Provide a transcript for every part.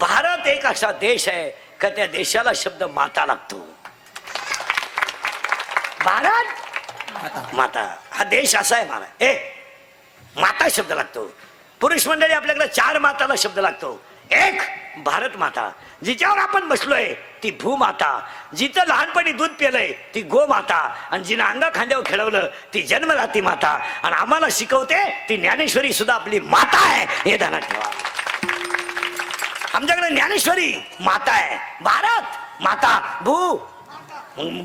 भारत एक असा देश आहे का त्या देशाला शब्द माता लागतो. भारत माता हा देश असा आहे महाराज. माता शब्द लागतो. पुरुष मंडळी आपल्याकडे 4 माताला शब्द लागतो. एक भारत माता, जिच्यावर आपण बसलोय ती भूमाता, जिचं लहानपणी दूध पिलंय ती गोमाता, आणि जिनं अंगा खांद्यावर खेळवलं ती जन्मदाती माता, आणि आम्हाला शिकवते ती ज्ञानेश्वरी सुद्धा आपली माता आहे हे ध्यानात ठेवा. आमच्याकडे ज्ञानेश्वरी माता आहे, भारत माता, भू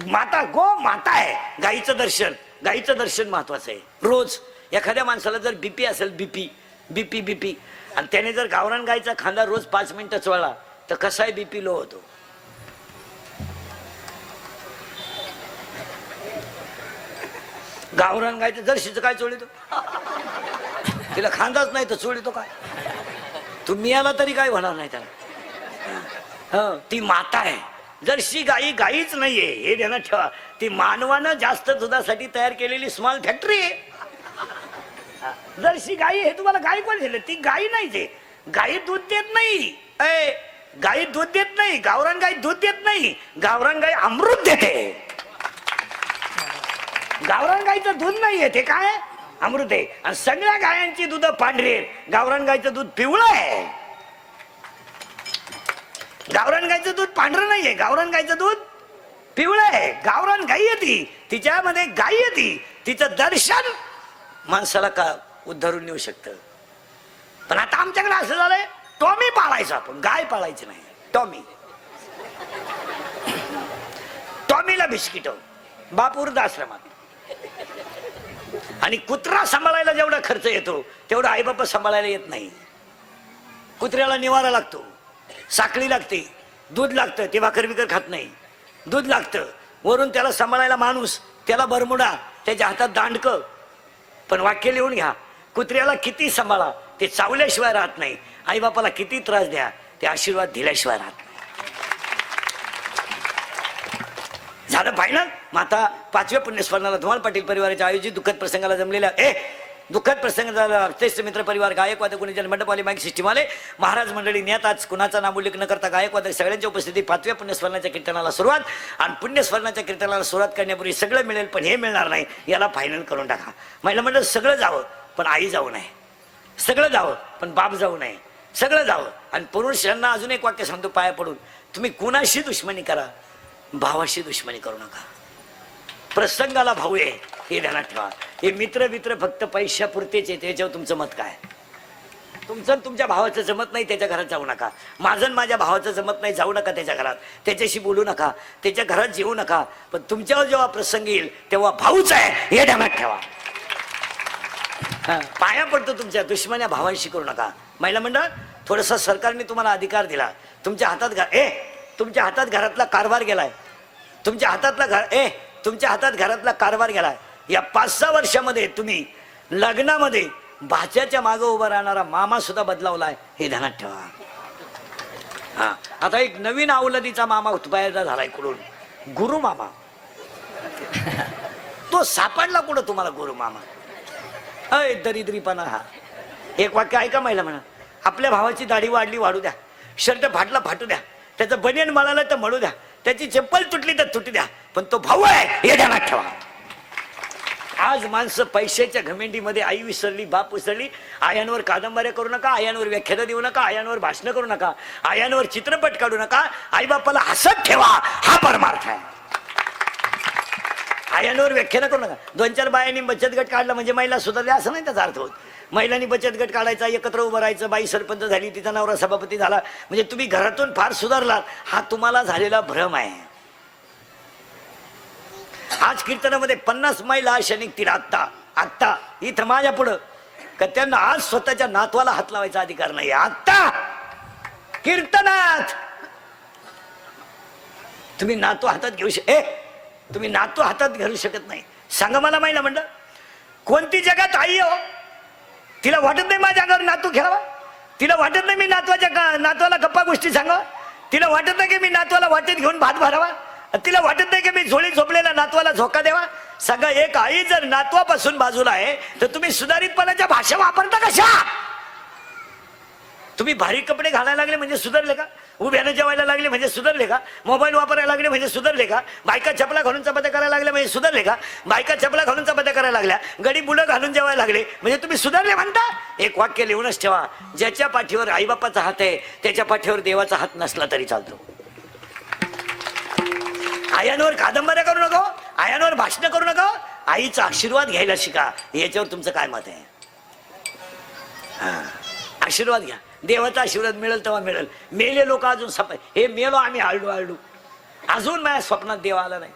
माता, गो माता आहे. गाईचं दर्शन महत्वाचं आहे. रोज एखाद्या माणसाला जर बीपी असेल, बीपी आणि त्याने जर गावरान गायचा खांदा रोज 5 मिनिटं चोळला तर कसा आहे बीपी लो होतो. गावरान गायचं जर्शीचं काय चोळीतो, तिला खांदाच नाही तर चोळीतो काय. तुम्ही आला तरी काय होणार नाही त्याला. ती माता आहे. जर्शी गाईच नाहीये हे ध्यानात ठेवा. ती मानवानं जास्त दुधासाठी तयार केलेली स्मॉल फॅक्टरी आहे. जर्शी गाई हे तुम्हाला गाय कोण दिलं, ती गाई नाही. ते गाई दूध देत नाही. गाई दूध देत नाही. गावरान गाय दूध देत नाही. गावरान गाय अमृत देते. गावरान गायचं दूध नाही आहे, ते काय अमृत आहे. आणि सगळ्या गायांची दूध पांढरी आहेत, गावरान गायचं दूध पिवळं आहे. गावरान गायचं दूध पांढरं नाहीये, गावरान गायचं दूध पिवळं आहे. गावरान गाई येते, तिच्यामध्ये गाई येते, तिचं दर्शन माणसाला का उद्धारून येऊ शकतं. पण आता आमच्याकडे असं झालंय, टॉमी पाळायचं आपण, गाय पाळायची नाही. टॉमीला बिस्किट बाप वृद्धाश्रमात, आणि कुत्रा सांभाळायला जेवढा खर्च येतो तेवढा आई बाप सांभाळायला येत नाही. कुत्र्याला निवारा लागतो, साखळी लागते, दूध लागतं, ते भाकर बिकर खात नाही, दूध लागतं. वरून त्याला सांभाळायला माणूस, त्याला बरमुडा, त्याच्या हातात दांडकं. पण वाक्य लिहून घ्या, कुत्र्याला किती सांभाळा ते चावल्याशिवाय राहत नाही. आई बापाला किती त्रास द्या ते आशीर्वाद दिल्याशिवाय राहत नाही. झालं फायनल. माता 5व्या पुण्यस्मरणाला धुमाळ पाटील परिवाराच्या आयोजित दुःखद प्रसंगाला जमलेल्या दुःखद प्रसंग झाला. श्रेष्ठ मित्र परिवार, गायकवाद, गुणीजन मंडपवाले, माईक सिस्टीमवाले, महाराज मंडळी, ज्ञात आज कुणाचा नाम उल्लेख न करता गायकवाद सगळ्यांच्या उपस्थितीत 5व्या पुण्यस्मरणाच्या कीर्तनाला सुरुवात. आणि पुण्यस्मरणाच्या कीर्तनाला सुरुवात करण्यापूर्वी सगळं मिळेल पण हे मिळणार नाही, याला फायनल करून टाका. महिला मंडळ सगळं जावं पण आई जाऊ नये, सगळं जावं पण बाप जाऊ नये, सगळं जावं. आणि पुरुषांना अजून एक वाक्य सांगतो पाया पडून, तुम्ही कुणाशी दुश्मनी करा, भावाशी दुश्मनी करू नका. प्रसंगाला भाऊ आहे हे ध्यानात ठेवा. हे मित्र फक्त पैशापुरतेच येते. याच्यावर तुमचं मत काय? तुमचं तुमच्या भावाचं जमत नाही त्याच्या घरात जाऊ नका. माझं माझ्या भावाचं जमत नाही, जाऊ नका त्याच्या घरात, त्याच्याशी बोलू नका, त्याच्या घरात जेवू नका. पण तुमच्यावर जेव्हा प्रसंग येईल तेव्हा भाऊच आहे हे ध्यानात ठेवा. पाया पडतो तुमच्या दुश्मन्या भावांशी करू नका. महिला मंडळ, थोडासा सरकारने तुम्हाला अधिकार दिला, तुमच्या हातात घरातला कारभार गेलाय, तुमच्या हातात घरातला कारभार गेलाय. या 5-6 वर्षामध्ये तुम्ही लग्नामध्ये भाच्याच्या मागे उभा राहणारा मामा सुद्धा बदलावलाय हे ध्यानात ठेवा. आता एक नवीन अवलदीचा मामा उत्पायदा झालाय कुठून, गुरु मामा. तो सापडला कुठं तुम्हाला गुरु मामा? दरिद्रीपणा. हा एक वाक्य ऐका महिला म्हणा, आपल्या भावाची दाढी वाढली वाढू द्या, शर्ट फाटला फाटू द्या, त्याचं बनियन मळालं तर मळू द्या, त्याची चप्पल तुटली तर तुटू द्या, पण तो भाऊ आहे हे ध्यानात ठेवा. आज माणसं पैशाच्या घमेंडीमध्ये आई विसरली, बाप विसरली. आयांवर कादंबऱ्या करू नका, आयांवर व्याख्यानं देऊ नका, आयांवर भाषणं करू नका, आयांवर चित्रपट काढू नका. आई बापाला हसत ठेवा हा परमार्थ आहे. आयांवर व्याख्यानं करू नका. 2-4 बायांनी बचत गट काढला म्हणजे महिला सुधारल्या असं नाही त्याचा अर्थ होत. महिलांनी बचत गट काढायचा, एकत्र उभं राहायचं, बाई सरपंच झाली, तिचा नवरा सभापती झाला म्हणजे तुम्ही घरातून फार सुधारलात, हा तुम्हाला झालेला भ्रम आहे. आज कीर्तनामध्ये 50 महिला अशा निघतील आत्ता इथं माझ्या पुढं का त्यांना आज स्वतःच्या नातवाला हात लावायचा अधिकार नाही. आत्ता कीर्तनात तुम्ही नातू हातात घेऊ तुम्ही नातू हातात घेऊ शकत नाही. सांगा मला महिला म्हणलं, कोणती जगात आई हो तिला वाटत नाही माझ्या अंगावर नातू खेळावा, तिला वाटत नाही मी नातवाला गप्पा गोष्टी सांगावा, तिला वाटत नाही की मी नातवाला वाटेत घेऊन भात भरावा, तिला वाटत नाही की मी झोळी झोपलेल्या नातवाला झोका द्यावा. सगळं एक आई जर नातवापासून बाजूला आहे तर तुम्ही सुधारितपणाच्या भाषा वापरता कशा? तुम्ही भारी कपडे घालायला लागले म्हणजे सुधारले का? उभ्यानं जेवायला लागले म्हणजे सुधारले का? मोबाईल वापरायला लागले म्हणजे सुधारले का? बायका चपला घालून चपात्या करायला लागल्या म्हणजे सुधारले का? बायका चपला घालून चपात्या करायला लागल्या, गडी बुडं घालून जेवायला लागले म्हणजे तुम्ही सुधारले म्हणता? एक वाक्य लिहूनच ठेवा, ज्याच्या पाठीवर आईबापाचा हात आहे त्याच्या पाठीवर देवाचा हात नसला तरी चालतो. आयांवर कादंबऱ्या करू नको, आयांवर भाषण करू नका, आईचा आशीर्वाद घ्यायला शिका. याच्यावर तुमचं काय मत आहे? आशीर्वाद घ्या, देवाचा आशीर्वाद मिळेल तेव्हा मिळेल. मेले लोक अजून हे मेलो आम्ही आळडू अजून माझ्या स्वप्नात देव आला नाही.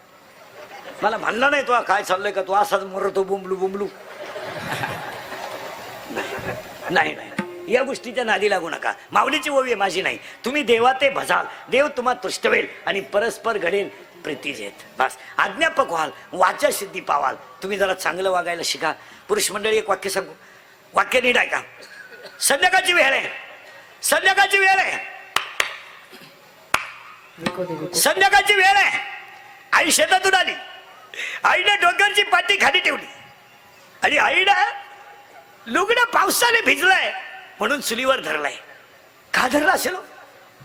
मला म्हणला नाही तो काय चाललंय का, तू असाच मरतो बुंबलू बुंबलू. नाही नाही, या गोष्टीच्या नादी लागू नका. माऊलीची ओवी माझी नाही. तुम्ही देवाते भजाल, देव तुम्हा तुष्टवेल आणि परस्पर घडेल प्रीती जेत. बस आज्ञापक व्हाल, वाचा सिद्धी पावाल. तुम्ही जरा चांगलं वागायला शिका. पुरुष मंडळी एक वाक्य सांगू, वाक्य नीट ऐका. संध्याकाळची वेळ आहे, संध्याकाळची वेळ आहे, संध्याकाळची वेळ आहे. आई शेतातून आली, आईने डोंगरची पाटी खाली ठेवली आणि आईनं लुगडं पावसाने भिजलंय म्हणून चुलीवर धरलाय. का धरला असेल?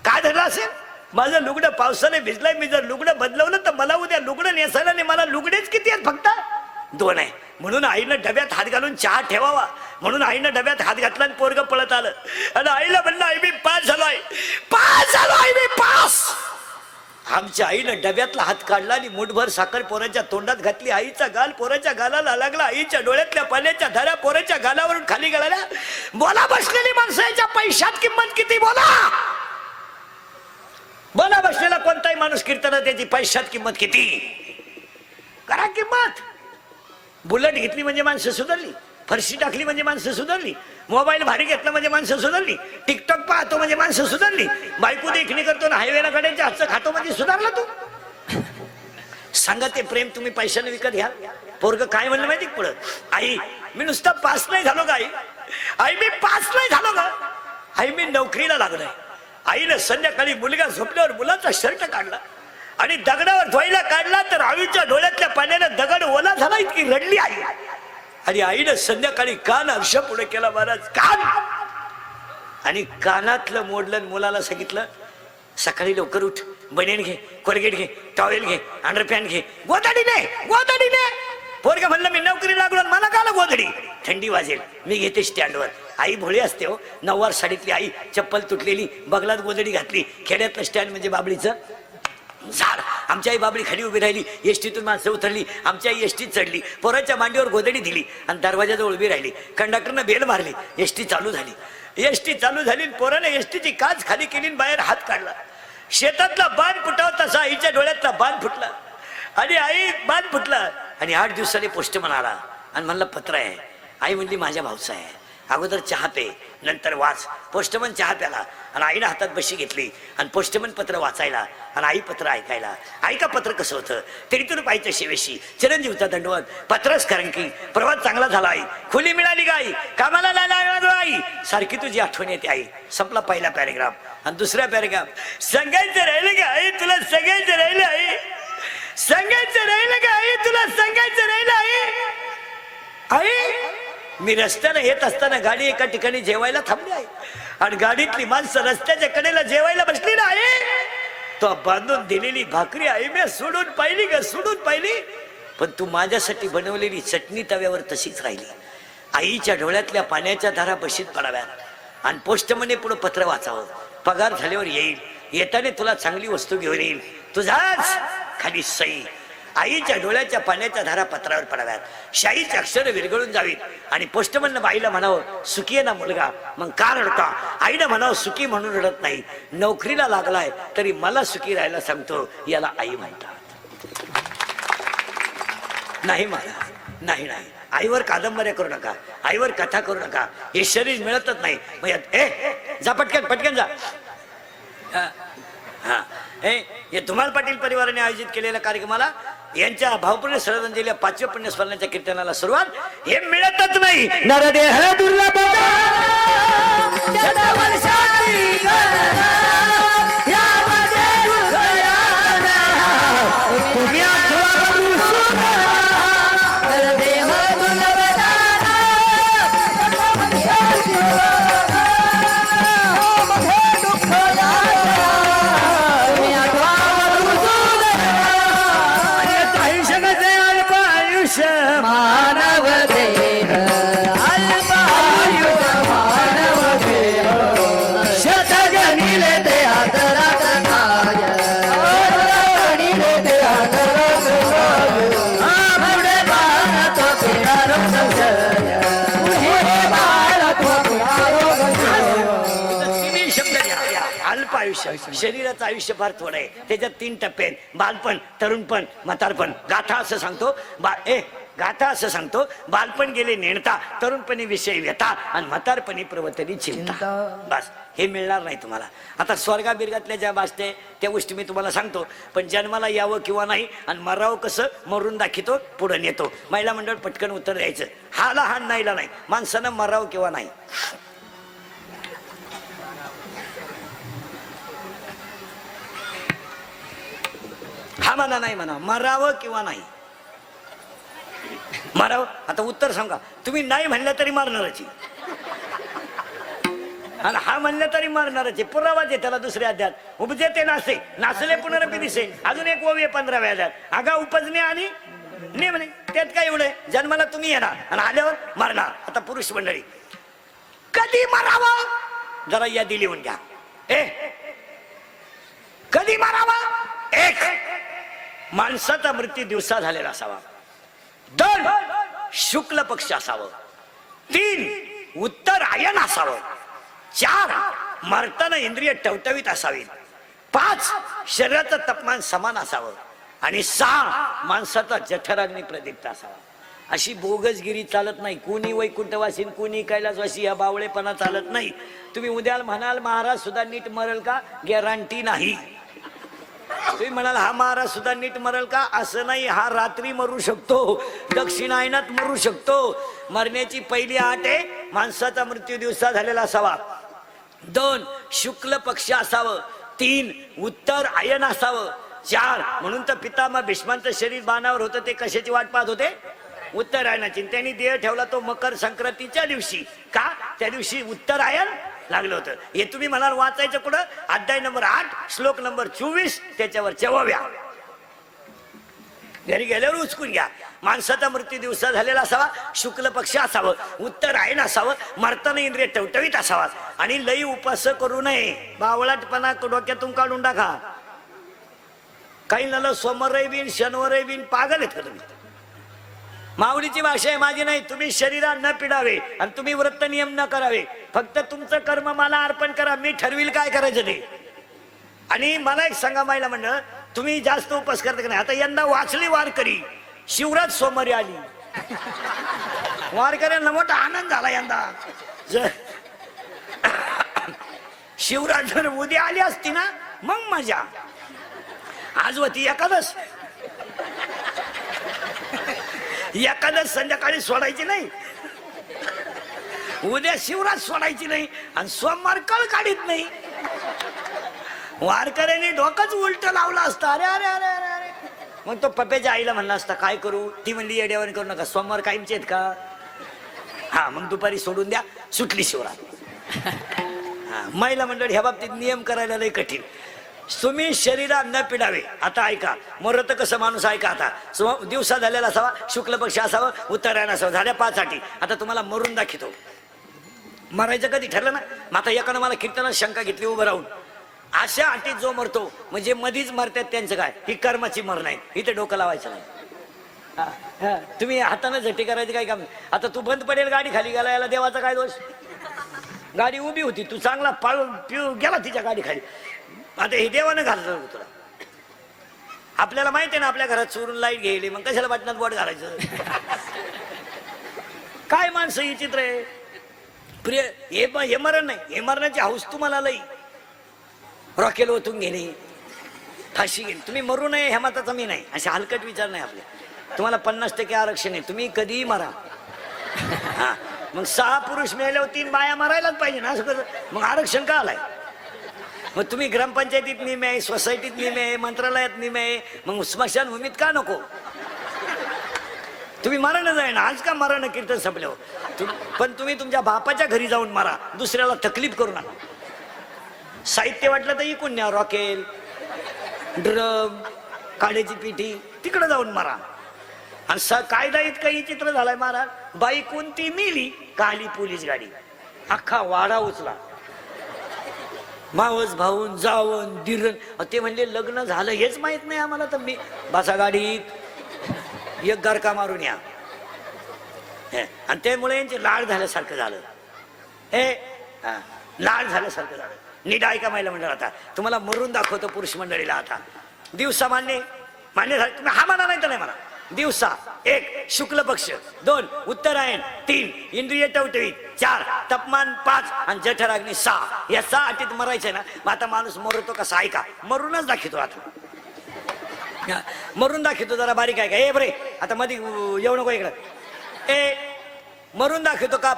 का धरला असेल? माझं लुगडं पावसाने भिजलंय, मी जर लुगडं बदलवलं तर मला उद्या लुगडं नेसायला नाही. मला लुगडेच किती आहेत? फक्त 2 आहे. म्हणून आईनं डब्यात हात घालून चहा ठेवावा, म्हणून आईनं डब्यात हात घातला आणि पोरग पळत आलं आणि आईला म्हणलं आई मी पास झालोय, पास झालोय मी पास. आमच्या आईनं डब्यातला हात काढला आणि मुठभर साखर पोराच्या तोंडात घातली. आईचा गाल पोराच्या गालाला लागला, आईच्या डोळ्यातल्या पाण्याच्या धारा पोराच्या गालावरून खाली गळाल्या. बोला बसलेली माणसाच्या पैशात किंमत किती? बोला बोला, बसलेला कोणताही माणूस कीर्तनात त्याची पैशात किंमत किती? करा किंमत. बुलेट घेतली म्हणजे माणसं सुधारली, फरशी टाकली म्हणजे माणसं सुधारली, मोबाईल भारी घेतला म्हणजे माणसं सुधारली, टिकटॉक पाहतो म्हणजे माणसं सुधारली, बायको देखणी करतो ना हायवेला कड्याच्या हातचं खातो म्हणजे सुधारला तू. सांगा ते प्रेम तुम्ही पैशाने विकत घ्या. पोरग काय म्हणलं माहिती पुढं, आई मी नुसता पास नाही झालो का? आई मी पास नाही झालो का? आई मी नोकरीला लागलोय. आईनं संध्याकाळी मुलगा झोपल्यावर मुलाचा शर्ट काढला आणि दगडावर धुवायला काढला तर आईच्या डोळ्यातल्या पाण्यानं दगड ओला झाला, इतकी रडली आई. आणि आईनं संध्याकाळी कान आरशा पुढे केला, महाराज कान, आणि कानातलं मोडलं. मुलाला सांगितलं सकाळी लवकर उठ, बनेन घे, कोलगेट घे, टॉवेल घे, अंडरपॅन्ट घे, गोधडीने गोधडीने. पोरगा म्हणलं मी नोकरी लागलो, मला काला गोधडी, थंडी वाजेल, मी घेते स्टँडवर. आई भोळी असते हो. 9वार साडीतली आई, चप्पल तुटलेली, बगलात गोधडी घातली. खेड्यातलं स्टँड म्हणजे बाबळीचं झाड. आमची आई बाबळी खाली उभी राहिली, एसटीतून माणसं उतरली, आमची आई एसटीत चढली, पोराच्या मांडीवर गोधडी दिली आणि दरवाजाजवळ उभी राहिली. कंडक्टरनं बेल मारली, एसटी चालू झाली. एसटी चालू झाली, पोराने एसटीची काच खाली केली, बाहेर हात काढला. शेतातला बाण फुटाव तसा आईच्या डोळ्यातला बाण फुटला आणि आई बाण फुटला. आणि 8 दिवसांनी पोस्टमन आला आणि म्हणला पत्र आहे. आई म्हणली माझ्या भाऊचा आहे. अगोदर चहा पे, नंतर वाच. पोस्टमन चहा प्याला आणि आईनं हातात बशी घेतली आणि पोस्टमन पत्र वाचायला आणि आई पत्र ऐकायला. ऐका पत्र कसं होतं. तरी पाहिजे शेवेशी चिरंजीवचा दंडवत. पत्रच कारण की प्रवास चांगला झाला आई, खोली मिळाली गाई, कामाला लागला आई, सारखी तुझी आठवण येते आई. संपला पहिला पॅरेग्राफ. आणि दुसरा पॅरेग्राफ, सांगायचं राहिलं का आई तुला, सांगायचं राहिलं आई, सांगायचं राहिलं का आई तुला, सांगायचं राहिलं आई. आई मी रस्त्याने येत असताना गाडी एका ठिकाणी जेवायला थांबली आहे आणि गाडीतली माणसं रस्त्याच्या कडेला जेवायला बसली ना आहे. तो बांधून दिलेली भाकरी आई मी सोडून पाहिली का, सोडून पाहिली, पण तू माझ्यासाठी बनवलेली चटणी तव्यावर तशीच राहिली. आईच्या डोळ्यातल्या पाण्याच्या धारा बशीत पडाव्यात आणि पोस्टमनने पुढे पत्र वाचावं. पगार झाल्यावर येईल, येताना तुला चांगली वस्तू घेऊन येईल, तुझाच खाली सई. आईच्या डोळ्याच्या पाण्याच्या धारा पत्रावर पडाव्यात, शाईची अक्षर विरघळून जावीत आणि पोस्टमननं बाईला म्हणावं सुखी आहे ना मुलगा, मग का रडता? आईनं म्हणावं सुखी म्हणून रडत नाही, नोकरीला लागलाय तरी मला सुखी राहायला सांगतो, याला आई म्हणतात. नाही महाराज, नाही नाही, आईवर कादंबऱ्या करू नका, आईवर कथा करू नका. हे शरीर मिळतच नाही. मग जा पटकन पटकन जा. हा हे धुमाळ पाटील परिवाराने आयोजित केलेल्या कार्यक्रमाला यांच्या भावपूर्ण श्रद्धांजली 5व्या पुण्यस्मरणाच्या कीर्तनाला सुरुवात. हे मिळतच नाही. नरदेह दुर्लभ ते आदरात काय काढिले ते आदरात काय पुढे बाळा तो पिणारो संशय पुढे बाळा तो पिणारो संशय तिन्ही शब्द घ्या. अल्प आयुष्य, शरीराचं आयुष्य फार थोडं आहे, त्याच्यात 3 टप्पे आहेत, बालपण, तरुणपण, म्हातारपण. गाथा असं सांगतो गाथा असं सांगतो, बालपण गेले नेणता, तरुणपणी विषय व्यथा आणि म्हातारपणी प्रवतनी चिंता. बस हे मिळणार नाही तुम्हाला. आता स्वर्गा बिर्गातल्या ज्या वाचते त्या गोष्टी मी तुम्हाला सांगतो, पण जन्माला यावं किंवा नाही आणि मरावं कसं मरून दाखवतो, पुढे नेतो. महिला मंडळ पटकन उत्तर द्यायचं, हाला हा नाहीला नाही, माणसानं मरावं किंवा नाही. हा म्हणा नाही म्हणा, मरावं किंवा नाही मारावं. आता उत्तर सांगा, तुम्ही नाही म्हणलं तरी मारणारच आणि हा म्हणलं तरी मारणारच. पुरावाच आहे त्याला. दुसऱ्या अध्यात उपजे ते नासे, नाचले पुनरपी दिसे, अजून एक ओवी 15व्या अध्यात, आगा उपजणे आणि नेमणे. त्यात काय एवढं, जन्माला तुम्ही येणार आणि आल्यावर मारणार. आता पुरुष मंडळी, कधी मारावं जरा यादी लिहून घ्या. कधी मारावं? 1, माणसाचा मृत्यू दिवसा झालेला असावा. 2, शुक्ल पक्ष असावं. 3, उत्तरायण असावं. 4, मरताना इंद्रिय टवटवीत असावीत. 5, शरीराचं तापमान समान असावं. आणि 6, माणसाचा जठराग्नी प्रदीप्त असावा. अशी बोगसगिरी चालत नाही. कुणी वैकुंठवासी, कुणी कैलासवासी, या बावळेपणा चालत नाही. तुम्ही उद्या म्हणाल महाराज सुद्धा नीट मरल का, गॅरंटी नाही. तुम्ही म्हणाल हा महाराज सुद्धा नीट मरल का, असं नाही. हा रात्री मरू शकतो, दक्षिणायनात मरू शकतो. मरण्याची पहिली अट आहे, माणसाचा मृत्यू दिवसा झालेला असावा. 2, शुक्ल पक्ष असावं. 3, उत्तर आयन असावं. 4, म्हणून तर पितामह भीष्मांचं शरीर बाणावर होतं, ते कशाची वाट पाहत होते, उत्तरायणाची. त्यांनी देह ठेवला तो मकर संक्रांतीच्या दिवशी. का? त्या दिवशी उत्तरायण लागलं होतं. हे तुम्ही म्हणाल वाचायचं कुठं, अध्याय नंबर 8 श्लोक नंबर 24, त्याच्यावर 24व्या. घरी गेल्यावर उचकून घ्या. माणसाचा मृत्यू दिवसा झालेला असावा, शुक्ल पक्ष असावं, उत्तरायण असावं, मरताना इंद्रिय टवटवीत असावा आणि लई उपास करू नये. बावळाटपणा डोक्यातून काढून टाका. काही नल सोमवारही बिन, शनिवारही बिन, पागल आहेत का तुम्ही? माऊलीची भाषा आहे, माझी नाही. तुम्ही शरीरा न पिडावे आणि तुम्ही व्रत नियम न करावे. फक्त तुमचं कर्म मला अर्पण करा, मी ठरविल काय करायचं ते. आणि मला एक सांगा महिला मंडळ, तुम्ही जास्त उपास करता का नाही? आता यंदा वाचली वारकरी, शिवराज सोमवारी आली. वारकऱ्यांना मोठा आनंद झाला यंदा. शिवराज जर उद्या आली असती ना, मग मजा. आज होती एकादश. एकादश संध्याकाळी सोडायची नाही, उद्या शिवराज सोडायची नाही आणि सोमवार कळ काढीत नाही. वारकऱ्यांनी डोकंच उलट लावलं असतं. अरे अरे अरे अरे अरे. मग तो पप्याच्या आईला म्हणला असता काय करू, ती म्हणली येड्यावर करू नका, सोमवार कायमचे आहेत का. हा, मग दुपारी सोडून द्या, सुटली शिवराज. हा, महिला मंडळ ह्या बाबतीत नियम करायला लय कठीण. तुम्ही शरीरा न पिडावे. आता ऐका, मरत कसं माणूस ऐका. आता दिवसा झालेला असावा, शुक्ल पक्ष असावं, उत्तरायण असावं. झाल्या 5 अटी. आता तुम्हाला मरून दाखवतो. मरायचं कधी ठरलं ना. मग आता एकानं मला कीर्तनात शंका घेतली उभं राहून, अशा अटीत जो मरतो म्हणजे मधीच मरतात त्यांचं काय, ही कर्माची मर नाही, इथे डोकं लावायचं नाही. तुम्ही हाताने झटी करायची काय काम. आता तू बंद पडेल गाडी खाली गेला, याला देवाचा काय दोष. गाडी उभी होती, तू चांगला पाळून पिऊ गेला तिच्या गाडी खाली. आता हे देवानं घालतं तुला. आपल्याला माहिती आहे ना, आपल्या घरात चोरून लाईट गेली, मग कशाला बटनात बोट घालायचं. काय माणसं ही चित्र आहे. प्रिय हे मरण नाही, हे मरणाची हौस तुम्हाला लई. रॉकेल ओतून घेणे, फाशी घेणे. तुम्ही मरू नये ह्या मताचा मी नाही. असे हलकट विचार नाही आपले. तुम्हाला 50% आरक्षण आहे, तुम्ही कधीही मरा. हा, मग 6 पुरुष मिळाल्यावर 3 बाया मरायलाच पाहिजे ना. असं कसं मग आरक्षण का आलाय. मग तुम्ही ग्रामपंचायतीत निमे आहे, सोसायटीत निमे आहे, मंत्रालयात निमे आहे, मग स्मशानभूमीत का नको. तुम्ही मरण जाय ना. आज का मरण कीर्तन संपल्यावर. पण तुम्ही तुमच्या बापाच्या घरी जाऊन मारा, दुसऱ्याला तकलीफ करू नका. साहित्य वाटलं तर इकून न्या, रॉकेल, ड्रम, काड्याची पिठी, तिकडे जाऊन मारा. आणि कायदा इतकं चित्र झालाय महाराज. बाई कोणती मिली का आली पोलीस गाडी, अख्खा वाडा उचला. मावस भाऊन जावं दिरण ते म्हणले लग्न झालं हेच माहित नाही आम्हाला तर मी बसा गाडीत एक गारका मारून या आणि त्यामुळे यांचे लाड झाल्यासारखं झालं लाड झाल्यासारखं झालं नीट ऐका महिला मंडळ आता तुम्हाला मरून दाखवतो पुरुष मंडळीला आता दिवसा मान्य झालं तुम्ही हा म्हणा नाही तर नाही म्हणा दिवसा 1 शुक्ल पक्ष 2 उत्तरायण 3 इंद्रिय टवटवीत 4 तापमान 5 आणि जठराग्नी 6 या 6 अटीत मरायचंय ना मग आता माणूस मरतो कसा ऐका मरूनच दाखवतो आता मरून दाखवतो जरा बारीक आहे का ए बरे आता मध्ये येऊ नको इकडं मरून दाखवतो का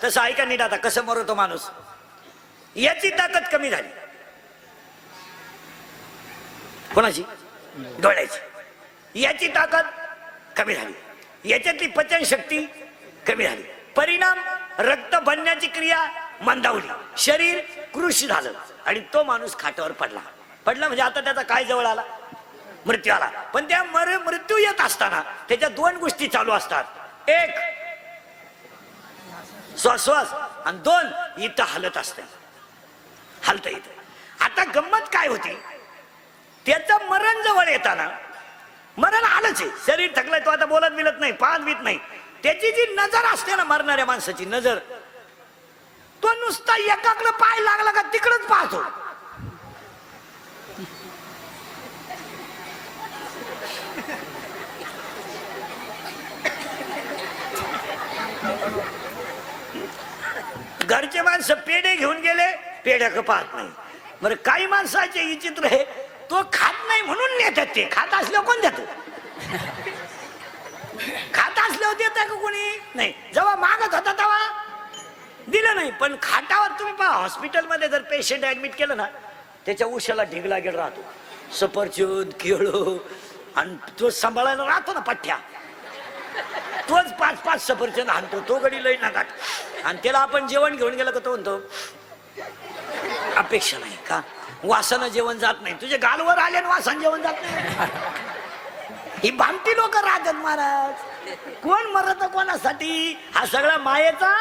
तसं ऐका नीट आता कसं मरतो माणूस याची ताकद कमी झाली कोणाची डोळ्याची याची ताकद कमी झाली याच्यातली पचन शक्ती कमी झाली परिणाम रक्त बनण्याची क्रिया मंदावली शरीर कृश झालं आणि तो माणूस खाटावर पडला म्हणजे आता त्याचा काय जवळ आला मृत्यू आला पण त्या मृत्यू येत असताना त्याच्या 2 गोष्टी चालू असतात 1 श्वास आणि 2 इथं हलत हलत इथं आता गंमत काय होती त्याचं मरण जवळ येताना मरण आलंच आहे शरीर थकलंय तो आता बोलत मिळत नाही पाहत बीत नाही त्याची जी नजर असते ना मरणाऱ्या माणसाची नजर तो नुसता एकाकडे पाय लागला का तिकडच पाहतो घरचे माणसं पेढे घेऊन गेले पेढ्याक पाहत नाही बरं काही माणसाचे विचित्र आहे तो खात नाही म्हणून नेतात ते खात असल्यावर कोण देतो खात असल्यावर देत का कोणी नाही जेव्हा मागत होता तेव्हा दिलं नाही पण खाटावर तुम्ही पहा हॉस्पिटलमध्ये जर पेशंट ऍडमिट केलं ना त्याच्या उशाला ढीग लागेल राहतो सफरचंद केळं आणि तो सांभाळायला राहतो ना पठ्ठ्या तोच 5-5 सफरचंद आणतो तो गडी लई नागाट आणि त्याला आपण जेवण घेऊन गेलं का तो म्हणतो अपेक्षा नाही का वासानं जेवण जात नाही तुझे गालवर आले आणि वासान जेवण जात नाही ही भामटी लोक राहतात महाराज कोण मरत कोणासाठी हा सगळा मायेचा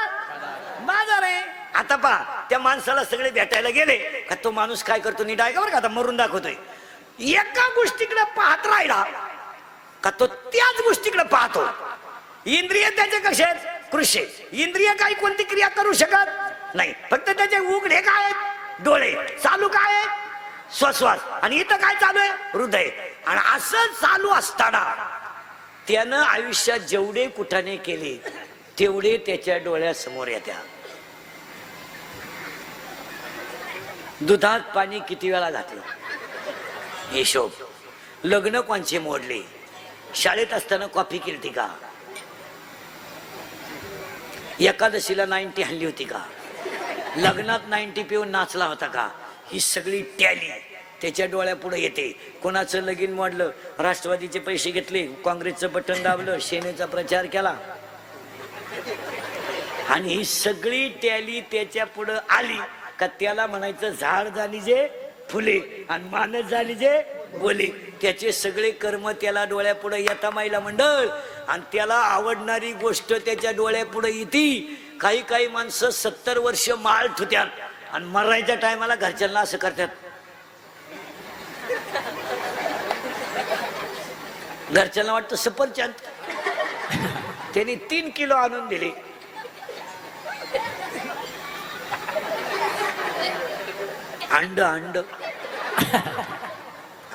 बाजार आहे आता पहा त्या माणसाला सगळे भेटायला गेले का तो माणूस काय करतो नीट आहे का बरं का आता मरून दाखवतोय एका गोष्टीकडे पाहत राहिला का तो त्याच गोष्टीकडे पाहतो इंद्रिय त्याचे कसे आहेत कृषी इंद्रिय काही कोणती क्रिया करू शकत नाही फक्त त्याचे उघडे काय आहेत डोळे चालू काय आहे श्वास आणि इथं काय चालू आहे हृदय आणि असं चालू असताना त्यानं आयुष्यात जेवढे कुठाने केले तेवढे त्याच्या डोळ्यासमोर येत्या दुधात पाणी किती वेळा घातलं हिशोब लग्न कोणचे मोडले शाळेत असताना कॉफी केली का एकादशीला 90 हल्ली होती का लग्नात 90 पिऊन नाचला होता का ही सगळी टॅली त्याच्या डोळ्यापुढे येते कोणाचं लगीन मोडलं राष्ट्रवादीचे पैसे घेतले काँग्रेसचं बटन दाबलं सेनेचा प्रचार केला आणि ही सगळी टॅली त्याच्या पुढे आली का त्याला म्हणायचं झाड झाली जे फुले आणि माणस झाली जे बोले त्याचे सगळे कर्म त्याला डोळ्यापुढे येता महिला मंडळ आणि त्याला आवडणारी गोष्ट त्याच्या डोळ्यापुढे येते काही माणसं 70 वर्ष माळ ठुत्यात आणि मरायच्या टायमाला घरच्यांना असं करतात घरच्यांना वाटतं सफरचंद त्यांनी 3 किलो आणून दिले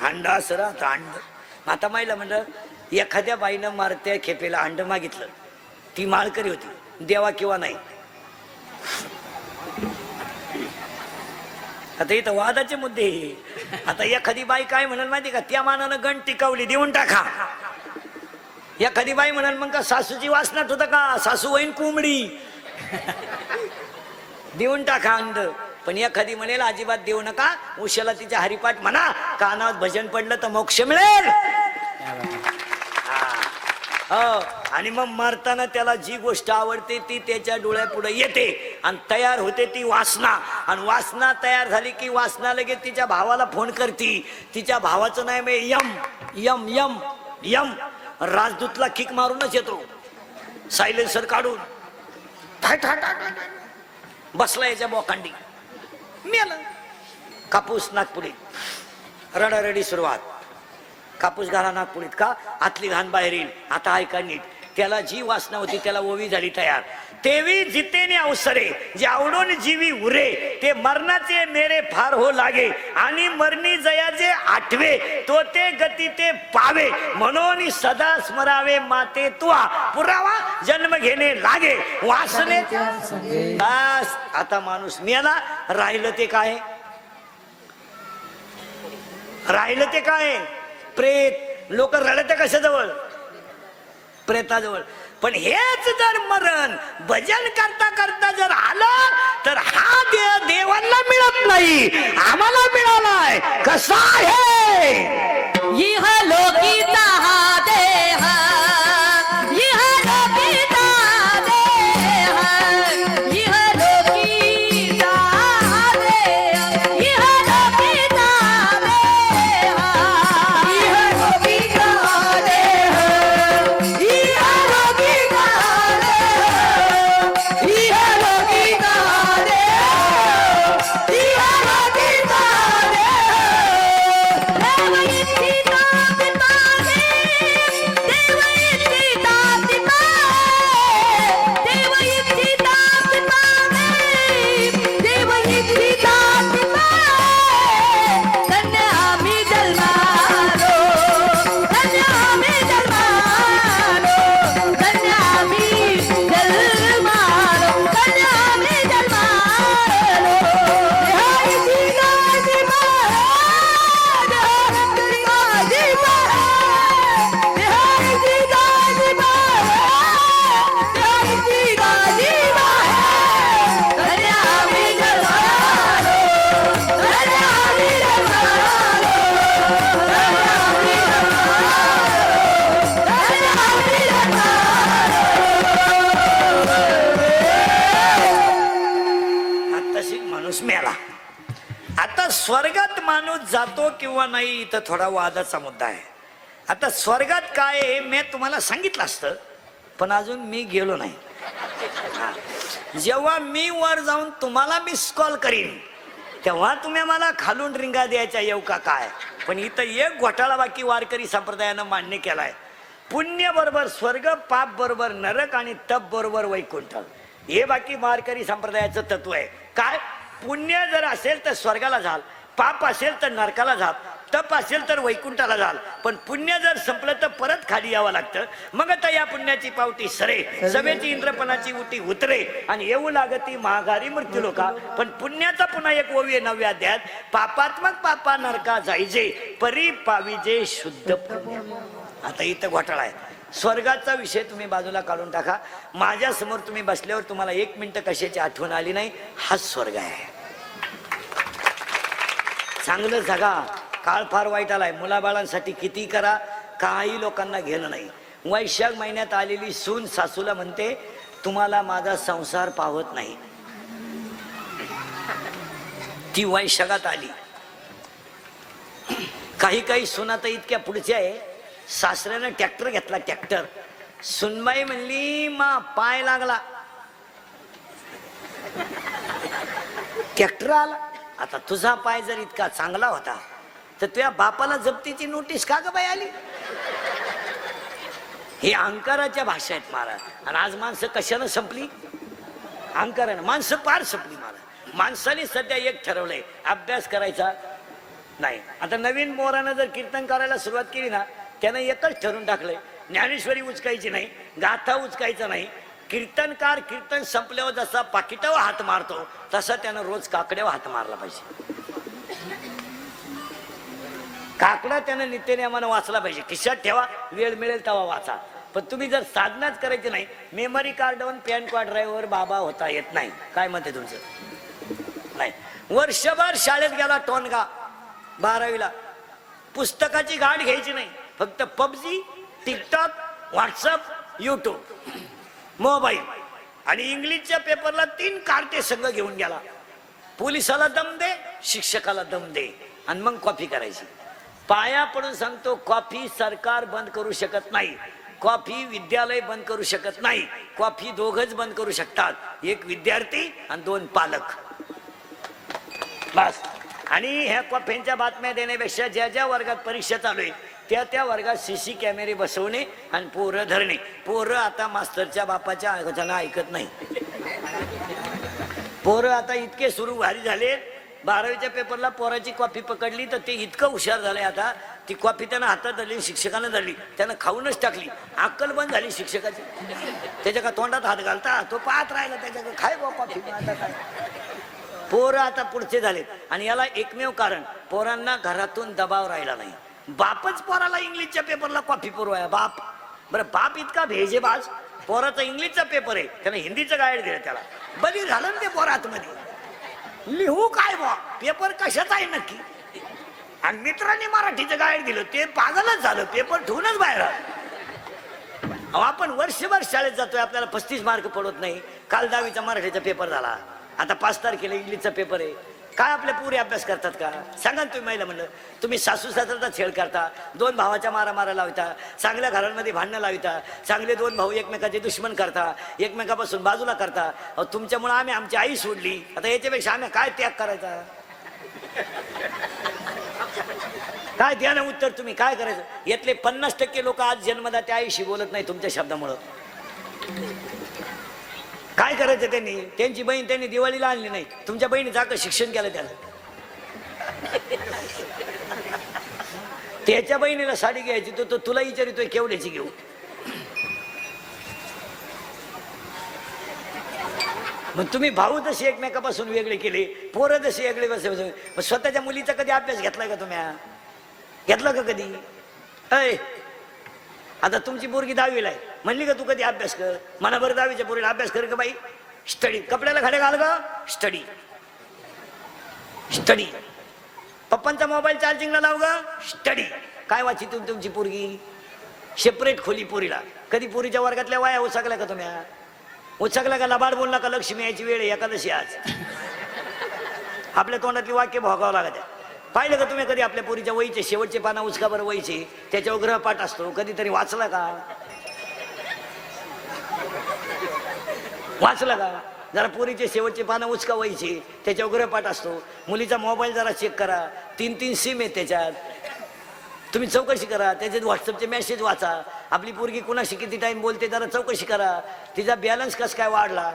अंड असं राहतं अंड आता माहिला म्हणलं एखाद्या बाईनं मारत्या खेपेला अंड मागितलं ती माळकरी होती देवा किंवा नाही आता इथं वादाचे मुद्दे आता एखादी बाई काय म्हणाल माहिती का त्या मानानं गण टिकावली देऊन टाका एखादी बाई म्हणाल मग का सासूची वासनात होतं का सासू वहीन कोंबडी देऊन टाका अंड पण एखादी म्हणेल अजिबात देऊ नका उशाला तिच्या हरिपाठ म्हणा कानात भजन पडलं तर मोक्ष मिळेल आणि मग मरताना त्याला जी गोष्ट आवडते ती त्याच्या डोळ्यापुढे येते आणि तयार होते ती वासना आणि वासना तयार झाली की वासना लगेच तिच्या भावाला फोन करती तिच्या भावाचं नाव आहे यम यम यम यम राजदूतला किक मारूनच येतो सायलेन्सर काढून बसला याच्या बोकांडी मेला कापूस नागपुडीत, रडारडी सुरुवात. कापूस घाला नागपुडीत का आतली घाण बाहेर येईल. आता ऐका नीट, त्याला जी वासना होती त्याला ओवी झाली तयार. तेवी जितेने अवसरे जे आवडून जीवी उरे, ते मरणाचे मेरे फार हो लागे, आणि मरणी जयाचे आठवे, तो ते गती ते पावे, म्हणून सदा स्मरावे माते तुआ, पुरावा जन्म घेणे लागे वासने. बस आता माणूस मेला, राहिलं ते काय? राहिलं ते काय? प्रेत. लोक रडते कशाजवळ? प्रेताजवळ. पण हेच जर मरण भजन करता करता जर आलं तर हा देह देवांना मिळत नाही, आम्हाला मिळालाय. कसा आहे? इह लोकीचा हा देह, इह लोकीचा देह, इह लोकीचा देह, इह लोकीचा देह, इह लोकीचा देह, इह लोकीचा देह, इह लोकीचा देह, इह लोकीचा देह. देव इच्छिता पिताने, देव इच्छिता पिताने, देव इच्छिता पिताने, देव इच्छिता पिताने, धन्य आम्ही जन्मालो, धन्य आम्ही जन्मालो, धन्य आम्ही जन्मालो, धन्य आम्ही जन्मालो. हरी शिवाजी महाराज, हरी शिवाजी महाराज, हरी शिवाजी महाराज, हरी शिवाजी महाराज. धन्य आम्ही जन्मालो, धन्य आम्ही जन्मालो, धन्य आम्ही जन्मालो, धन्य आम्ही जन्मालो. आताशी माणूस मेला. आता स्वर्गात माणूस जातो किंवा नाही इथं थोडा वादाचा मुद्दा आहे. आता स्वर्गात काय आहे मी तुम्हाला सांगितलं असतं, पण अजून मी गेलो नाही. हा. जेव्हा मी वर जाऊन तुम्हाला मिस कॉल करीन तेव्हा तुम्ही मला खालून रिंगा द्यायच्या येऊ का काय. पण इथं एक घोटाळा बाकी वारकरी संप्रदायानं मान्य केलाय. पुण्य बरोबर स्वर्ग, पाप बरोबर नरक, आणि तप बरोबर वैकुंठ. हे बाकी वारकरी संप्रदायाचं तत्व आहे. काय? पुण्य जर असेल तर स्वर्गाला जाल, पाप असेल तर नरकाला जाल, तप असेल तर वैकुंठाला जाल. पण पुण्य जर संपलं तर परत खाली यावं लागतं. मग आता या पुण्याची पावती सरे, सभेची इंद्रपणाची उटी उतरे, आणि येऊ लागती महागारी मृत्यू लोका. पण पुण्याचा पुन्हा एक ओवी आहे 9व्या अध्यायात, पापात्मक पापा नरका जायचे, परी पाविजे शुद्ध पुण्य. आता इथं घोटाळा आहे. स्वर्गाचा विषय तुम्ही बाजूला काढून टाका. माझ्या समोर तुम्ही बसल्यावर तुम्हाला 1 मिनिट कशाची आठवण आली नाही, हाच स्वर्ग आहे. चांगलं जगा. काळ फार वाईट आलाय. मुलाबाळांसाठी किती करा, काही लोकांना घेणं नाही. वैशाख महिन्यात आलेली सून सासूला म्हणते, तुम्हाला माझा संसार पावत नाही. ती वैशाखात आली. काही काही सुना तर इतक्या पुढच्या आहे, सासऱ्यानं ट्रॅक्टर घेतला. ट्रॅक्टर. सुनबाई म्हणली मा पाय लागला. ट्रॅक्टर आला. आता तुझा पाय जर इतका चांगला होता तर तुझ्या बापाला जप्तीची नोटीस का ग बाई आली? हे अहंकाराच्या भाषा आहेत महाराज. आणि आज माणसं कशानं संपली? अहंकारानं माणसं पार संपली महाराज. माणसाने सध्या एक ठरवलंय, अभ्यास करायचा नाही. आता नवीन मोरानं जर कीर्तन करायला सुरुवात केली ना, त्यानं एकच ठरवून टाकलंय, ज्ञानेश्वरी उचकायची नाही, गाथा उचकायचा नाही. कीर्तनकार कीर्तन संपल्यावर जसा पाकिटावर हात मारतो तसा त्यानं रोज काकड्यावर हात मारला पाहिजे. काकडा त्यानं नित्यनेमानं वाचला पाहिजे. खिशात ठेवा, वेळ मिळेल तेव्हा वाचा. पण तुम्ही जर साधनाच करायची नाही, मेमरी कार्डवर पॅन कार्ड ड्राईव्हवर बाबा होता येत नाही. काय म्हणते तुमचं? नाही. वर्षभर शाळेत गेला टोनगा, 12वीला पुस्तकाची गाठ घ्यायची नाही. फक्त PUBG, TikTok, WhatsApp, YouTube, mobile. आणि इंग्लिशच्या पेपरला 3 कार्टे संघ घेऊन गेला. पोलिसाला दम दे, शिक्षकाला दम दे, आणि मग कॉपी करायची. पाया पडून सांगतो, कॉफी सरकार बंद करू शकत नाही, कॉफी विद्यालय बंद करू शकत नाही. कॉफी दोघच बंद करू शकतात, एक विद्यार्थी आणि 2 पालक. बस. आणि ह्या कॉफींच्या बातम्या देण्यापेक्षा ज्या ज्या वर्गात परीक्षा चालू आहे त्या त्या वर्गात सीसी कॅमेरे बसवणे आणि पोरं धरणे. पोरं आता मास्तरच्या बापाच्या ऐकताना ऐकत नाही. पोरं आता इतके सुरू भारी झाले. 12वीच्या पेपरला पोराची कॉफी पकडली तर ते इतकं हुशार झालंय आता. ती कॉफी त्यानं हातात धरली, शिक्षकानं धरली, त्यानं खाऊनच टाकली. अक्कल बंद झाली शिक्षकाची. त्याच्या का तोंडात हात घालता तो पाहत राहिला, त्याच्या खाय बा कॉफी. आता काय पोरं आता पुढचे झालेत. आणि याला एकमेव कारण, पोरांना घरातून दबाव राहिला नाही. बापच पोराला इंग्लिशच्या पेपरला कॉफी पुरवाया. बाप बरं, बाप इतका भेजेबाज. पोराचा इंग्लिशचा पेपर आहे, त्यानं हिंदीचं गाईड दिलं त्याला. बरी झालं ना ते पोर आतमध्ये. लिहू काय बा पेपर कशाचा आहे नक्की. आणि मित्रांनी मराठीचं गाईड दिलं, ते पागलच झालं. पेपर ठेवूनच बाहेर आलं. आपण वर्षभर शाळेत जातोय, आपल्याला 35 मार्क पडत नाही. काल 10वीचा मराठीचा पेपर झाला, आता 5 तारखेला इंग्लिशचा पेपर आहे. काय आपल्या पुरे अभ्यास करतात का सांगा तुम्ही. महिला म्हणलं तुम्ही सासू सासऱ्याचा छेड करता, 2 भावाच्या मारा लावता, चांगल्या घरांमध्ये भांडणं लावता, चांगले 2 भाऊ एकमेकाचे दुश्मन करता, एकमेकापासून बाजूला करता. तुमच्यामुळे आम्ही आमची आई सोडली, आता याच्यापेक्षा आम्ही काय त्याग करायचा. काय द्या ना उत्तर तुम्ही. काय करायचं. यातले 50% लोक आज जन्मदा त्या आईशी बोलत नाही तुमच्या शब्दामुळं. काय करायचं त्यांनी. त्यांची बहीण त्यांनी दिवाळीला आणली नाही, तुमच्या बहिणीचं अख्खं शिक्षण केलं त्याला. त्याच्या बहिणीला साडी घ्यायची तो तुला विचारितोय केवढ्याची घेऊ. मग तुम्ही भाऊ जसे एकमेकापासून वेगळे केले, पोरं जसे वेगळे बसले. स्वतःच्या मुलीचा कधी अभ्यास घेतलाय का तुम्ही. घेतला का कधी. अय आता तुमची पोरगी 10वीला आहे, म्हणली का तू कधी अभ्यास कर. म्हणा बरं 10वीच्या पोरीला अभ्यास कर का बाई. स्टडी. कपड्याला खडे घाल का. Study study. पप्पांचा मोबाईल चार्जिंगला लाव ग. स्टडी. काय वाची तुमची पोरगी. सेपरेट खोली पोरीला. कधी पोरीच्या वर्गातल्या वाया उचाकल्या का तुम्ही. उचाकल्या का लबाड बोलला का. लक्ष्मी यायची वेळ आहे, एकादशी आज. आपल्या तोंडातली वाक्य भोगावं लागत. पाहिलं का तुम्ही कधी आपल्या पोरीच्या वहीचे शेवटचे पाना उचका बरं वहीचे, त्याच्यावर ग्रहपाठ असतो, कधीतरी वाचला का. वाचला का. जरा पोरीचे शेवटचे पानं उचका वहीचे, त्याच्यावर ग्रहपाठ असतो. मुलीचा मोबाईल जरा चेक करा, 3 सिम आहेत त्याच्यात. तुम्ही चौकशी करा, त्याच्यात व्हॉट्सअपचे मेसेज वाचा. आपली पोरगी कुणाशी किती टाइम बोलते जरा चौकशी करा. तिचा बॅलन्स कस काय वाढला.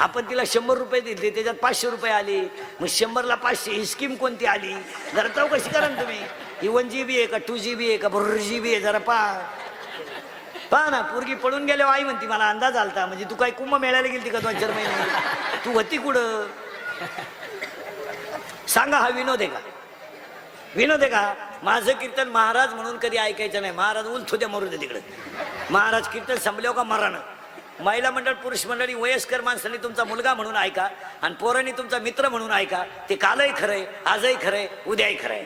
आपण तिला 100 रुपये दिले, त्याच्यात 500 रुपये आले. मग 100ला 500 ही स्कीम कोणती आली जरा चौकशी करा ना तुम्ही. ही 1 GB आहे का 2 GB आहे का 4 GB आहे जरा पहा ना. पोरगी पळून गेल्यावर आई म्हणती मला अंदाज आलता. म्हणजे तू काय कुंभ मेळायला गेली का 2-4 महिने. तू होती कुठं सांगा. हा विनोद आहे का. विनोद आहे का. माझं कीर्तन महाराज म्हणून कधी ऐकायचं नाही. महाराज उलथू द्या मरू दे तिकडे. महाराज कीर्तन संपल्यावर का मरानं. महिला मंडळ पुरुष मंडळी वयस्कर माणसांनी तुमचा मुलगा म्हणून ऐका आणि पोरांनी तुमचा मित्र म्हणून ऐका. ते कालही खरंय, आजही खरंय, उद्याही खरंय.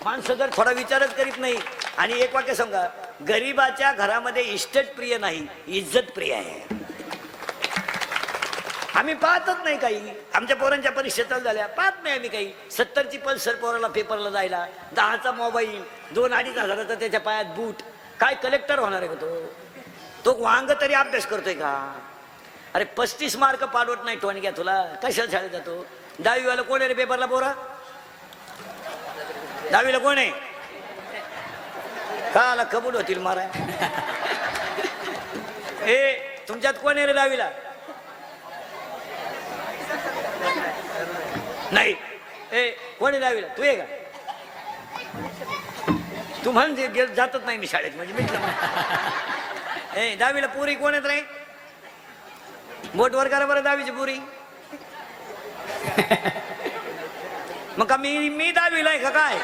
माणसं जर थोडा विचारच करीत नाही. आणि एक वाक्य सांगा, गरीबाच्या घरामध्ये इस्टेट प्रिय नाही, इज्जत प्रिय आहे. आम्ही पाहतच नाही काही. आमच्या पोरांच्या परीक्षा चालू झाल्या पाहत नाही आम्ही काही. 70ची पल्सर पोराला पेपरला जायला, 10चा मोबाईल, 2-2.5 हजाराचा त्याच्या पायात बूट. काय कलेक्टर होणार आहे का तो वांग तरी अभ्यास करतोय का. अरे 35 मार्क पाडवत नाही टोनग्या तुला. कशाला शाळेत जातो. 10वी वाला कोण आहे रे पेपरला पोरा. 10वीला कोण आहे. का आला कबूल होतील मारा. ए तुमच्यात कोण आहे रे 10वीला. नाही. ए कोण आहे 10वीला. तू आहे का. तू म्हणजे जातच नाही मी शाळेत म्हणजे मिटलं. ए 10वीला पुरी कोण येत रे. बोट वर करा बरं 10वीची पुरी. मग का मी 10वीला आहे का काय.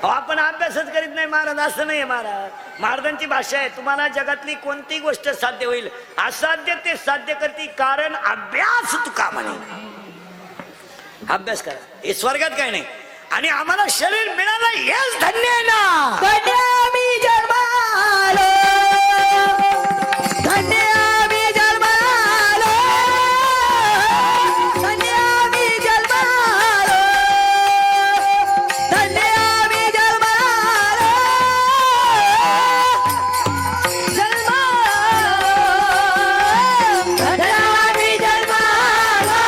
आपण अभ्यासच करीत नाही महाराज. असं नाही महाराज. महाराजांची भाषा आहे, तुम्हाला जगातली कोणती गोष्ट साध्य होईल. असाध्य ते साध्य करती कारण अभ्यास तुका म्हणे. अभ्यास करा. हे स्वर्गात काय नाही. आणि आम्हाला शरीर मिळालं हेच धन्य आहे ना. धन्य आम्ही जन्मालो, धन्य आम्ही जन्मालो, धन्य आम्ही जन्मालो, धन्य आम्ही जन्मालो, जन्मालो, धन्य आम्ही जन्मालो.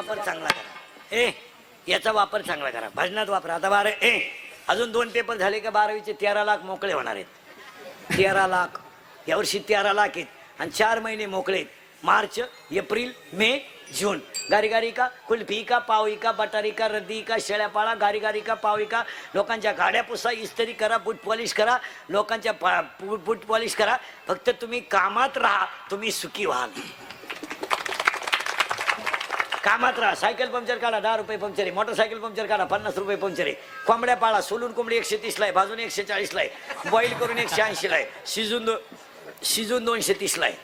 वापर चांगला करा. याचा वापर चांगला करा, भजनात वापरा. आता 12 अजून 2 पेपर झाले का 12वीचे 13 लाख मोकळे होणार आहेत. 13 लाख यावर्षी 13 लाख आहेत आणि 4 महिने मोकळे आहेत. मार्च, एप्रिल, मे, जून. गारी का, कुल्फी का, पावी का, बटारी का, रद्दी का, शेळ्यापाळा, गारी का, पावी का. लोकांच्या गाड्या पुसा, इस्त्री करा, बूट पॉलिश करा, लोकांच्या बूट पॉलिश करा. फक्त तुम्ही कामात राहा, तुम्ही सुखी व्हाल. कामात राहा. सायकल पंक्चर काढा, 10 रुपये पंक्चर आहे. मोटरसायकल पंक्चर काढा, 50 रुपये पंक्चर आहे. कोंबड्या पाळा, सोलून कोंबडी 130 ला आहे, भाजून 140 ला आहे, बॉईल करून 180 ला आहे, शिजून 230 ला आहे.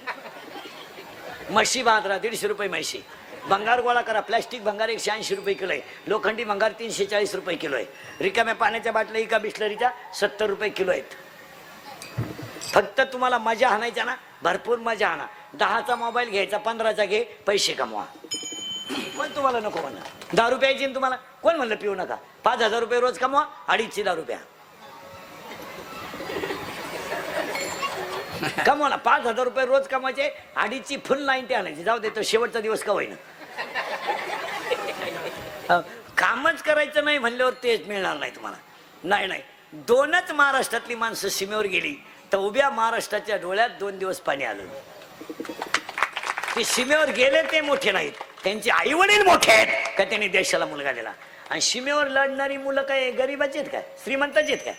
म्हशी बांधरा, 150 रुपये म्हशी. भंगार गोळा करा, प्लॅस्टिक भंगार 180 रुपये किलो आहे. लोखंडी भंगार 340 रुपये किलो आहे. रिकाम्या पाण्याच्या बाटल्या एका बिस्लरीच्या 70 रुपये किलो आहेत. फक्त तुम्हाला मजा आणायच्या ना, भरपूर मजा आणा. 10चा मोबाईल घ्यायचा, 15चा घे, पैसे कमवा. पण तुम्हाला नको म्हणा. 10 रुपयाची तुम्हाला कोण म्हणलं पिऊ नका. 5,000 रुपये रोज कमवा, 2.5 लाख रुपया कमवा ना. 5,000 रुपये रोज कमवायचे, 2.5ची फुल 90 आणायची. जाऊ दे, तो शेवटचा दिवस का होईना. कामच करायचं नाही म्हणल्यावर तेच मिळणार नाही तुम्हाला. नाही 2च महाराष्ट्रातली माणसं सीमेवर गेली तर उभ्या महाराष्ट्राच्या डोळ्यात 2 दिवस पाणी आलं. ते सीमेवर गेले ते मोठे नाहीत, त्यांचे आई वडील मोठे आहेत का त्यांनी देशाला मुलगा दिला. आणि सीमेवर लढणारी मुलं काय गरीबाची आहेत काय, श्रीमंताची आहेत काय.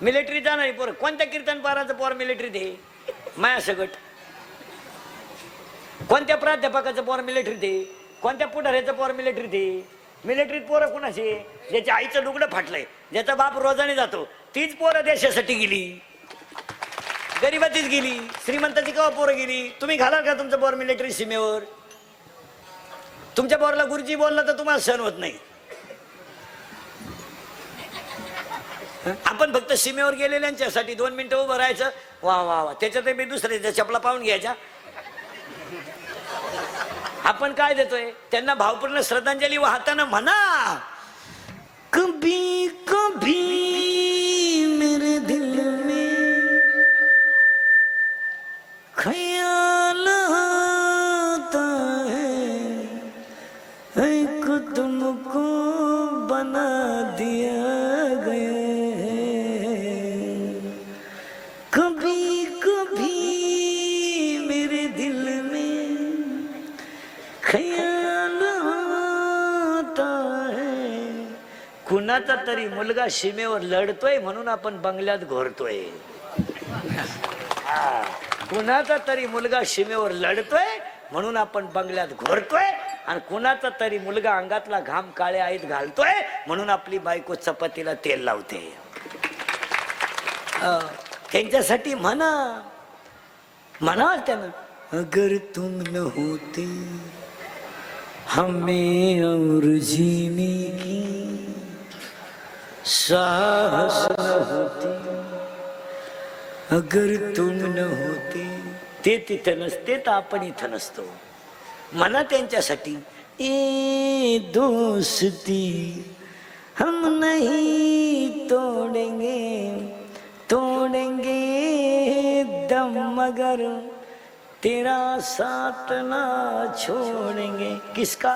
मिलिटरी जाणारी पोर, कोणत्या कीर्तन पाराचं पोर मिलिटरीत आहे, माया सगट. कोणत्या प्राध्यापकाचं पोर मिलिटरीत आहे, कोणत्या पुढाऱ्याचं पोर मिलिटरीत आहे. मिलिटरीत पोरं कुणाचे, ज्याच्या आईचं लुगडं फाटलंय, ज्याचा बाप रोजाने जातो, तीच पोरं देशासाठी गेली. गरीबाचीच गेली, श्रीमंताची केव्हा पोरं गेली. तुम्ही घालाल का तुमचं पोर मिलिटरी सीमेवर. तुमच्या पोराला गुरुजी बोलला तर तुम्हाला सहन होत नाही. आपण फक्त सीमेवर गेलेल्यांच्यासाठी 2 मिनिटं उभं राहायचं, वा वा वा. त्याच्यात मी दुसऱ्याच्या चपला पाहून घ्यायच्या. आपण काय देतोय त्यांना भावपूर्ण श्रद्धांजली वाहताना म्हणा, कभी कभी मेरे दिल में ख्याल आता है एक तुमको बना दिया गया है. कभी कभी मेरे दिल में ख्याल आता है. कुणाचा तरी मुलगा सीमेवर लढतोय म्हणून आपण बंगल्यात घोरतोय. कुणाचा तरी मुलगा सीमेवर लढतोय म्हणून आपण बंगल्यात घोरतोय. आणि कुणाचा तरी मुलगा अंगातला घाम काळे आईत घालतोय म्हणून आपली बायको चपातीला तेल लावते. त्यांच्यासाठी म्हणा त्यानं, अगर तुम न होते हमें और जीने की साहस न होती. अगर तुम न होते, ते तिथं नसते तर आपण इथं नसतो. म्हणा त्यांच्यासाठी, ए दोस्ती हम नहीं तोड़ेंगे दम मगर तेरा साथ ना छोड़ेंगे. किसका,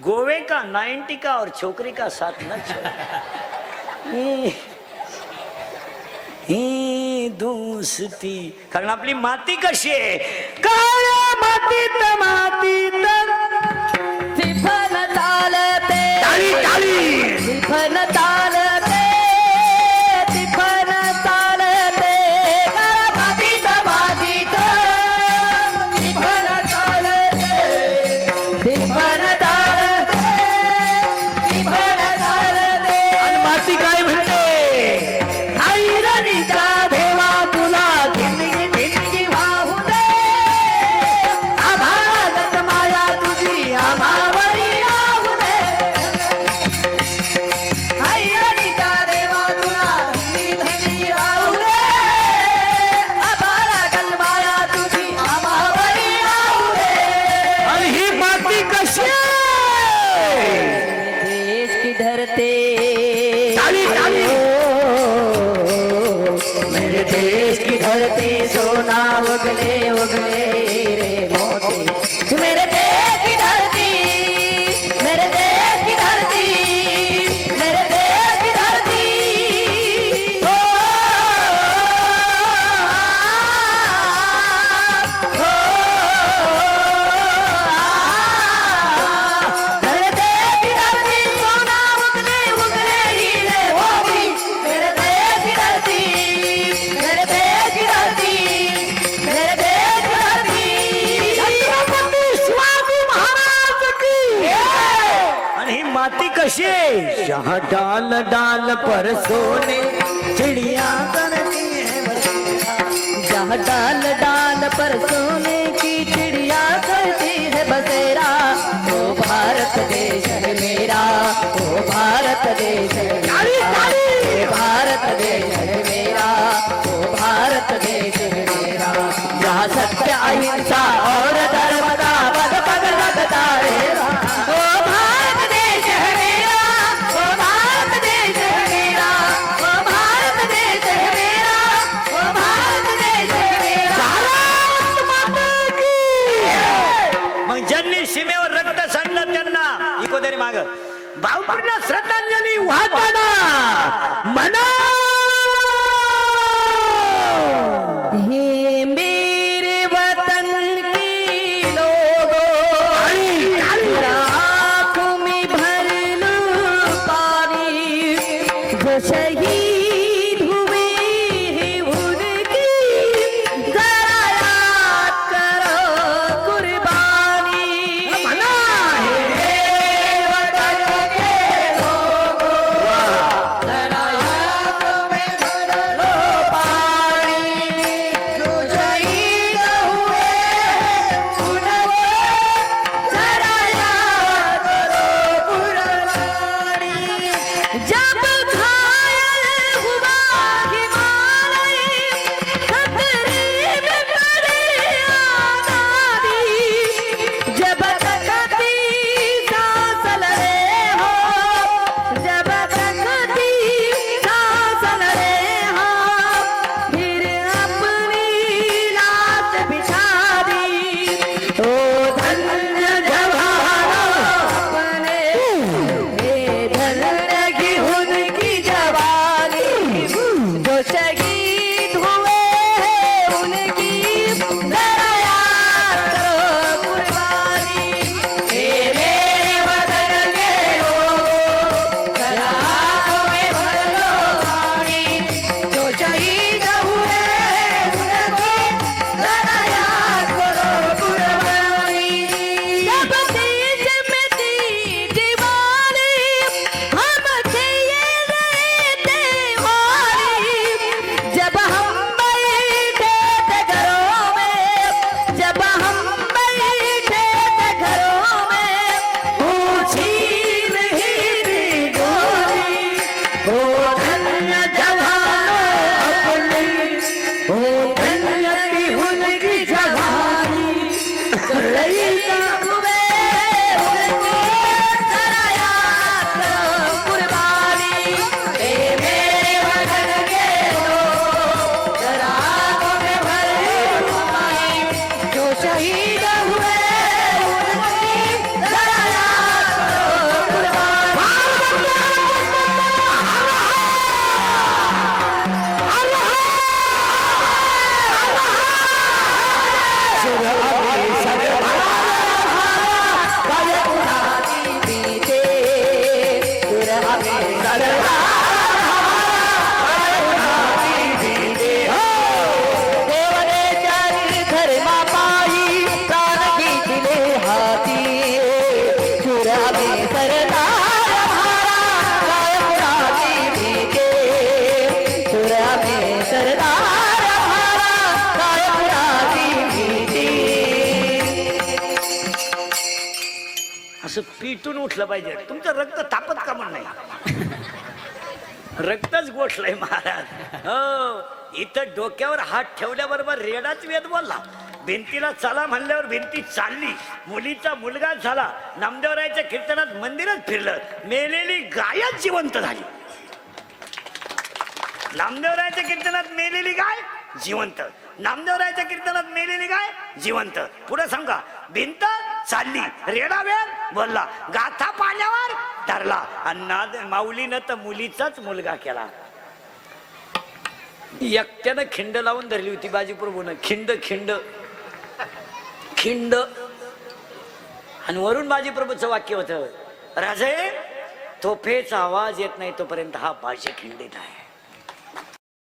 गोवे का 90 का और छोकरी का साथ न छोड़ेंगे. दोस्ती, कारण आपली माती कशी आहे, काळ्या मातीत विफल चालते, टाळी विफल चालते, विफल चालते. मातीत विफल चालते, विफल चालते, विफल चालते. आणि माती काय म्हणते, देवा तुला जिंदगी वाहू दे. आभाळागत माया तुझी आम्हावरी राहू दे. हैराणीचा देवा तुला जिंदगी वाहू दे. आभाळागत माया तुझी आम्हावरी राहू दे. आणि ही माती कशी देश की धरती, मेरे देश की धरती सोना उगले उगले रे मोती. मेरे देश की धरती कशी आहे? जहाँ डाल डाल पर सोने चिड़िया करती है बसेरा, जहाँ डाल डाल पर सोने की चिड़िया करती है बसेरा। ओ भारत देश है मेरा, ओ भारत देश है मेरा, ओ भारत देश है मेरा, ओ भारत देश है मेरा। जहाँ सत्य अहिंसा और धर्म का पद पद लगता है, ओ भारत देश है मेरा, ओ भारत देश है मेरा, ओ भारत देश है मेरा, ओ भारत देश है मेरा। भारत माता की। मग ज्यांनी सीमेवर रक्त सांडलं त्यांना इको तरी माग भावपूर्ण श्रद्धांजली वाहताना म्हणा हे मेरे वतन के लोगों, आँखों में भर लो पानी, जो शहीद हुए हैं उनकी जरा याद करो कुर्बानी। हे मेरे वतन के लोगों, जरा आँखों में भर लो पानी, जो शहीद हुए उनकी जरा याद करो कुर्बानी। जब घायल हुआ हिमालय, खतरे में पड़े आजादी, जब तकती सांस लड़े हो, जब तकती सांस लड़े हो, फिर अपनी लाश बिछा दी। ओ धन्य जवानों अपने, हे धन्य की उनकी जवानी, जो शहीद हुए हैं उनकी जरा याद करो कुर्बानी। हे मेरे वतन के लोगों, जरा आँखों में भर लो पानी, जो शहीद हुए हैं उनकी जरा याद करो कुर्बानी। जब देश में थी दीवारी, हम थे ये रहते वारी, जब हम बैठे थे घरों में, जब हम बैठे थे घरों में, ऊंची नहीं थी डोरी। ओ धन्य जवानों अपनी, ओ धन्य की उनकी जवानी, लड़का हुए उनकी जरा याद करो कुर्बानी। हे मेरे वतन के लोग, जरा आँखों में भर लो पानी, जो शहीद हुए उनकी जरा याद करो कुर्बानी। सरदार हमारा कायपुराती भीती। असं पिटून उठलं पाहिजे. तुमचं रक्त तापत का म्हण नाही. रक्तच गोठलंय महाराज. हो, इथं डोक्यावर हात ठेवल्याबरोबर रेडाच वेद बोलला. भिंतीला चला म्हणल्यावर भिंती चालली. मुलीचा मुलगा झाला. नामदेवरायाच्या कीर्तनात मंदिरच फिरलं. मेलेली गायच जिवंत झाली. नामदेवरायाच्या कीर्तनात मेलेली गाय जिवंत. नामदेवरायाच्या कीर्तनात मेलेली गाय जिवंत. पुढे सांगा, भिंत चालली, रेडा वेळ बोलला, गाथा पाण्यावर धरला. आणि माऊलीनं तर मुलीचाच मुलगा केला. एकट्यानं खिंड लावून धरली होती बाजीप्रभूनं. खिंड खिंड खिंड. आणि वरून बाजीप्रभूचं वाक्य होतं, राजे तोफेचा आवाज येत नाही तोपर्यंत हा बाजी खिंडीत आहे.